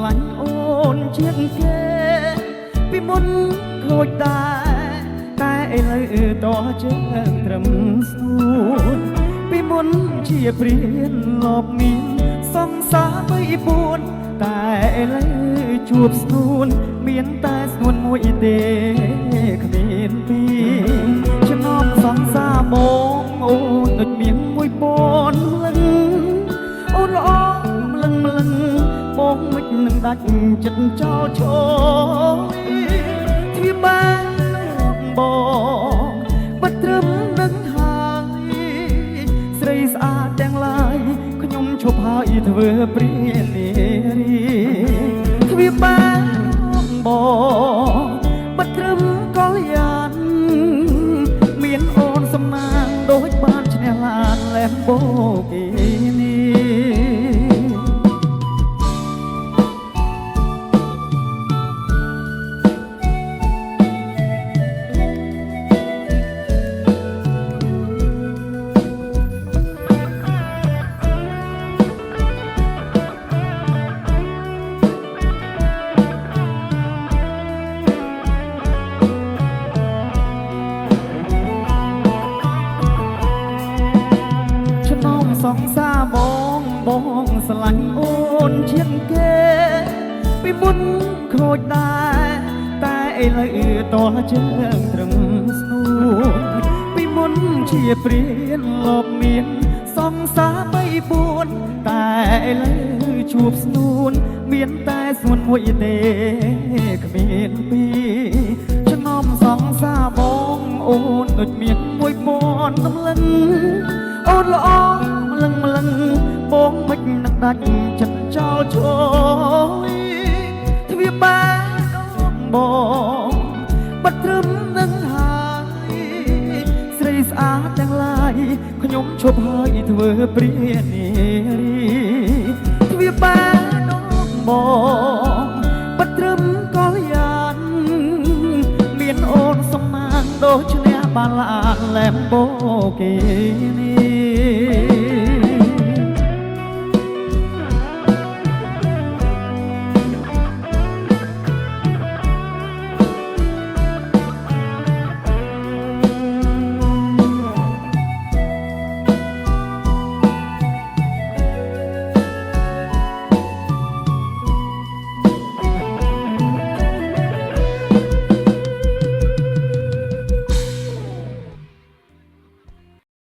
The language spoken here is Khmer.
លាញ់អូនជាងគេពីមុនខូចដែរតែឥឡូវតជើងត្រឹមស្នួនពីមុនជាព្រានលបមានសង្សារ3 4តែឥឡូវជួបស្នួនមានតែស្នួនមួយទេគ្មានពីរចំណងសង្សារមកអូនដូចមាន1000លឹងអូនល្អម្លឹងបងមិននឹងដាច់ចិត្តចោលឈរទ្វាបានបងបិទត្រឹមនឹងហើយស្រីស្អាតទាំងឡាយខ្ញុំឈប់ហើយធ្វើព្រានារីទ្វាបានបងបិទត្រឹមកលយានមានអូនសំណាងដូចបានឈ្នះឡានលែមបូគីនីសងសាបងស្រឡាញ់អូនជាងគេពីមុនខូចដែរតែឥឡូវតជើងត្រឹមស្នួនពីមុនជាព្រានលបមានសងសារ3 4តែឥឡូវជួបស្នួនមានតែស្នួនមួយទេគ្មានពីរចំណងសងសារបងអូនដូចមាន1000តម្លឹងអូនល្អម្លឹងបងមិននឹងដាច់ចិត្តចោលឈរទ្វាបានបងបិទត្រឹមនឹងហើយស្រីស្អាតទាំងឡាយខ្ញុំឈប់ហើយធ្វើព្រានារីទ្វាបានបងបិទត្រឹមកលយានមានអូនសំណាងដូចឈ្នះបានឡានលែមបូគីនី